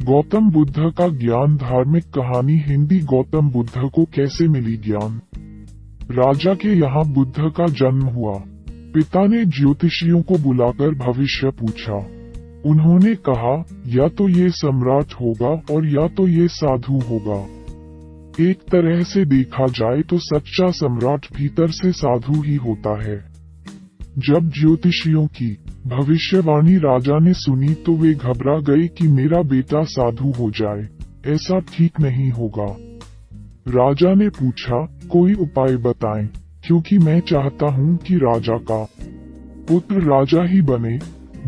गौतम बुद्ध का ज्ञान धार्मिक कहानी हिंदी गौतम बुद्ध को कैसे मिली ज्ञान। राजा के यहाँ बुद्ध का जन्म हुआ। पिता ने ज्योतिषियों को बुलाकर भविष्य पूछा। उन्होंने कहा या तो ये सम्राट होगा और या तो ये साधु होगा। एक तरह से देखा जाए तो सच्चा सम्राट भीतर से साधु ही होता है। जब ज्योतिषियों की भविष्यवाणी राजा ने सुनी तो वे घबरा गए कि मेरा बेटा साधु हो जाए, ऐसा ठीक नहीं होगा। राजा ने पूछा कोई उपाय बताएं, क्योंकि मैं चाहता हूं कि राजा का पुत्र राजा ही बने।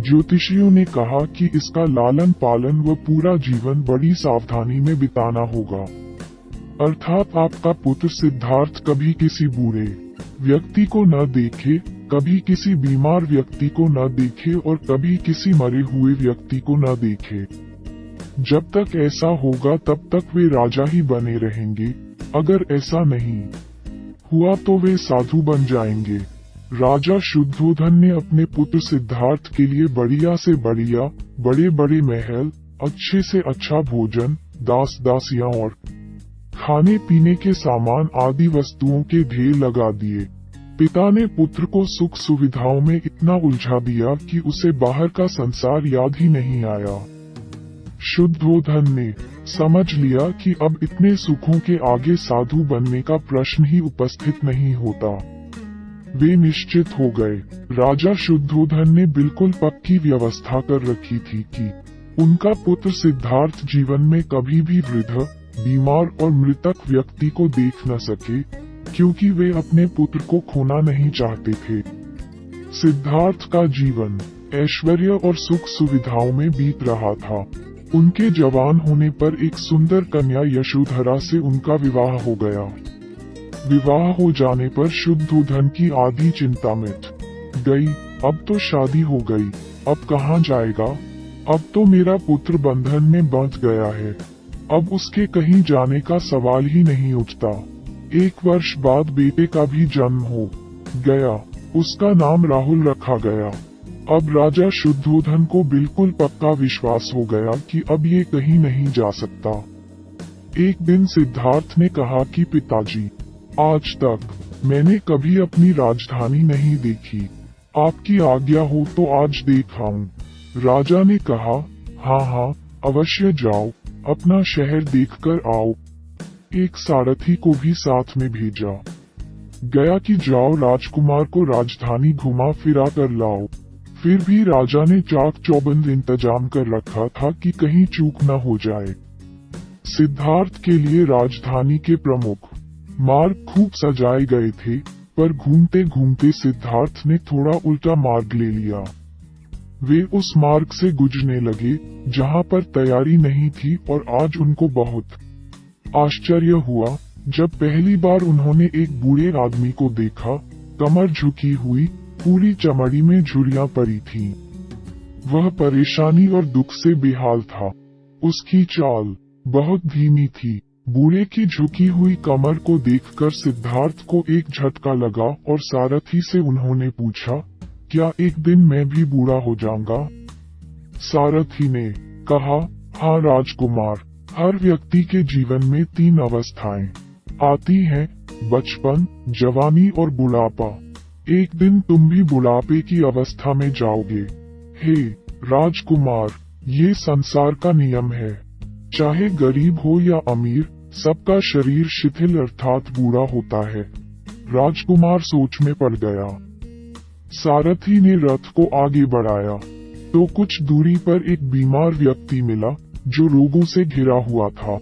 ज्योतिषियों ने कहा कि इसका लालन पालन व पूरा जीवन बड़ी सावधानी में बिताना होगा, अर्थात आपका पुत्र सिद्धार्थ कभी किसी बूढ़े व्यक्ति को न देखे, कभी किसी बीमार व्यक्ति को न देखे और कभी किसी मरे हुए व्यक्ति को न देखे। जब तक ऐसा होगा तब तक वे राजा ही बने रहेंगे। अगर ऐसा नहीं हुआ तो वे साधु बन जाएंगे। राजा शुद्धोधन ने अपने पुत्र सिद्धार्थ के लिए बढ़िया से बढ़िया, बड़े बड़े महल, अच्छे से अच्छा भोजन, दास दासियां और खाने पीने के सामान आदि वस्तुओं के ढेर लगा दिए। पिता ने पुत्र को सुख सुविधाओं में इतना उलझा दिया कि उसे बाहर का संसार याद ही नहीं आया। शुद्धोधन ने समझ लिया कि अब इतने सुखों के आगे साधु बनने का प्रश्न ही उपस्थित नहीं होता। वे निश्चित हो गए। राजा शुद्धोधन ने बिल्कुल पक्की व्यवस्था कर रखी थी कि उनका पुत्र सिद्धार्थ जीवन में कभी भी वृद्ध, बीमार और मृतक व्यक्ति को देख न सके, क्योंकि वे अपने पुत्र को खोना नहीं चाहते थे। सिद्धार्थ का जीवन ऐश्वर्य और सुख सुविधाओं में बीत रहा था। उनके जवान होने पर एक सुंदर कन्या यशोधरा से उनका विवाह हो गया। विवाह हो जाने पर शुद्धोधन की आधी चिंता मिट गई। अब तो शादी हो गई, अब कहाँ जाएगा? अब तो मेरा पुत्र बंधन में बंध गया है, अब उसके कहीं जाने का सवाल ही नहीं उठता। 1 वर्ष बाद बेटे का भी जन्म हो गया। उसका नाम राहुल रखा गया। अब राजा शुद्धोधन को बिल्कुल पक्का विश्वास हो गया कि अब ये कहीं नहीं जा सकता। एक दिन सिद्धार्थ ने कहा कि पिताजी, आज तक मैंने कभी अपनी राजधानी नहीं देखी, आपकी आज्ञा हो तो आज देख आऊं। राजा ने कहा हाँ, अवश्य जाओ, अपना शहर देखकर आओ। एक सारथी को भी साथ में भेजा गया कि जाओ राजकुमार को राजधानी घुमा फिरा कर लाओ। फिर भी राजा ने चाक चौबंद इंतजाम कर रखा था कि कहीं चूक न हो जाए। सिद्धार्थ के लिए राजधानी के प्रमुख मार्ग खूब सजाए गए थे, पर घूमते घूमते सिद्धार्थ ने थोड़ा उल्टा मार्ग ले लिया। वे उस मार्ग से गुजरने लगे जहां पर तैयारी नहीं थी और आज उनको बहुत आश्चर्य हुआ जब पहली बार उन्होंने एक बूढ़े आदमी को देखा। कमर झुकी हुई, पूरी चमड़ी में झुर्रियां पड़ी थीं। वह परेशानी और दुख से बेहाल था। उसकी चाल बहुत धीमी थी। बूढ़े की झुकी हुई कमर को देखकर सिद्धार्थ को एक झटका लगा और सारथी से उन्होंने पूछा, क्या एक दिन मैं भी बूढ़ा हो जाऊंगा? सारथी ने कहा, हाँ राजकुमार, हर व्यक्ति के जीवन में 3 अवस्थाएं आती हैं, बचपन, जवानी और बुढ़ापा। एक दिन तुम भी बुढ़ापे की अवस्था में जाओगे। हे राजकुमार, ये संसार का नियम है। चाहे गरीब हो या अमीर, सबका शरीर शिथिल अर्थात बूढ़ा होता है। राजकुमार सोच में पड़ गया। सारथी ने रथ को आगे बढ़ाया तो कुछ दूरी पर एक बीमार व्यक्ति मिला जो रोगों से घिरा हुआ था।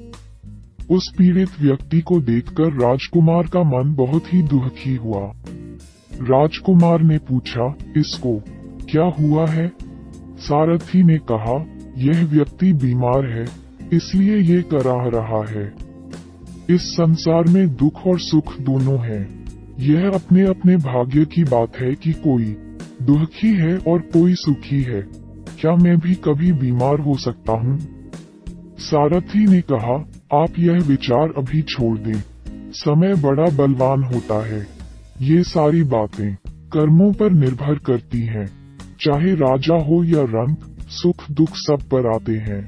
उस पीड़ित व्यक्ति को देखकर राजकुमार का मन बहुत ही दुखी हुआ। राजकुमार ने पूछा, इसको क्या हुआ है? सारथी ने कहा, यह व्यक्ति बीमार है, इसलिए ये कराह रहा है। इस संसार में दुख और सुख दोनों हैं। यह अपने अपने भाग्य की बात है कि कोई दुखी है और कोई सुखी है। क्या मैं भी कभी बीमार हो सकता हूँ? सारथी ने कहा, आप यह विचार अभी छोड़ दें। समय बड़ा बलवान होता है। ये सारी बातें कर्मों पर निर्भर करती हैं। चाहे राजा हो या रंक, सुख दुख सब पर आते हैं।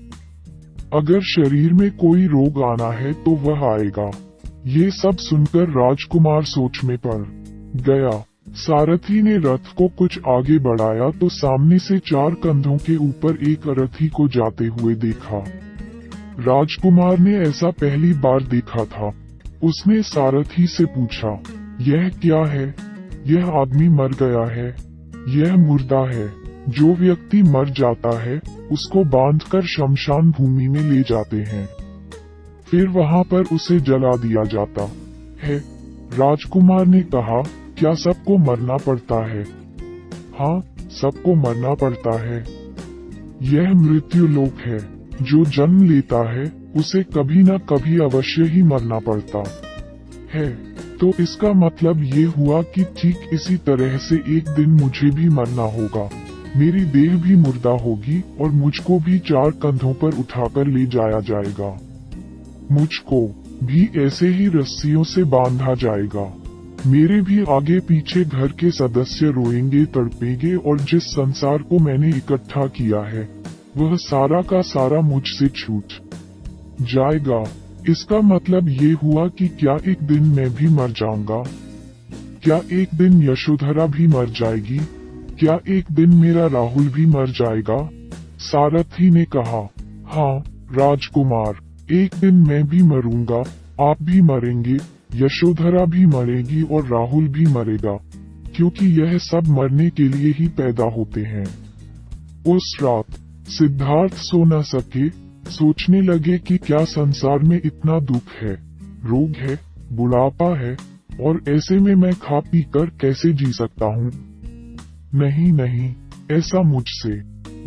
अगर शरीर में कोई रोग आना है तो वह आएगा। ये सब सुनकर राजकुमार सोच में पड़ गया। सारथी ने रथ को कुछ आगे बढ़ाया तो सामने से 4 कंधों के ऊपर एक रथी को जाते हुए देखा। राजकुमार ने ऐसा पहली बार देखा था। उसने सारथी से पूछा, यह क्या है? यह आदमी मर गया है, यह मुर्दा है। जो व्यक्ति मर जाता है उसको बांधकर शमशान भूमि में ले जाते हैं, फिर वहां पर उसे जला दिया जाता है। राजकुमार ने कहा, क्या सबको मरना पड़ता है? हाँ, सबको मरना पड़ता है। यह मृत्यु लोक है। जो जन्म लेता है उसे कभी न कभी अवश्य ही मरना पड़ता है। तो इसका मतलब ये हुआ कि ठीक इसी तरह से एक दिन मुझे भी मरना होगा। मेरी देह भी मुर्दा होगी और मुझको भी 4 कंधों पर उठाकर ले जाया जाएगा। मुझको भी ऐसे ही रस्सियों से बांधा जाएगा। मेरे भी आगे पीछे घर के सदस्य रोएंगे, तड़पेंगे और जिस संसार को मैंने इकट्ठा किया है वह सारा का सारा मुझसे छूट जाएगा। इसका मतलब ये हुआ कि क्या एक दिन मैं भी मर जाऊंगा? क्या एक दिन यशोधरा भी मर जाएगी? क्या एक दिन मेरा राहुल भी मर जाएगा? सारथी ने कहा, हाँ राजकुमार, एक दिन मैं भी मरूंगा, आप भी मरेंगे, यशोधरा भी मरेगी और राहुल भी मरेगा, क्योंकि यह सब मरने के लिए ही पैदा होते हैं। उस रात सिद्धार्थ सो न सके। सोचने लगे कि क्या संसार में इतना दुख है, रोग है, बुढ़ापा है, और ऐसे में मैं खा पी कर कैसे जी सकता हूँ? नहीं नहीं, ऐसा मुझसे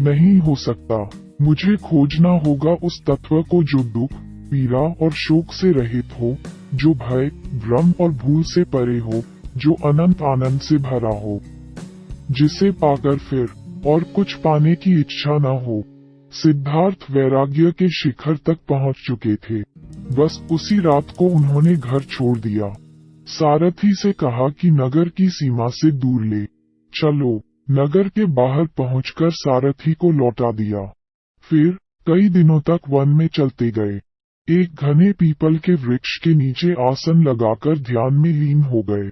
नहीं हो सकता। मुझे खोजना होगा उस तत्व को जो दुख, पीड़ा और शोक से रहित हो, जो भय, भ्रम और भूल से परे हो, जो अनंत आनंद से भरा हो, जिसे पाकर फिर और कुछ पाने की इच्छा न हो। सिद्धार्थ वैराग्य के शिखर तक पहुंच चुके थे। बस उसी रात को उन्होंने घर छोड़ दिया। सारथी से कहा कि नगर की सीमा से दूर ले चलो। नगर के बाहर पहुंचकर सारथी को लौटा दिया। फिर कई दिनों तक वन में चलते गए। एक घने पीपल के वृक्ष के नीचे आसन लगाकर ध्यान में लीन हो गए।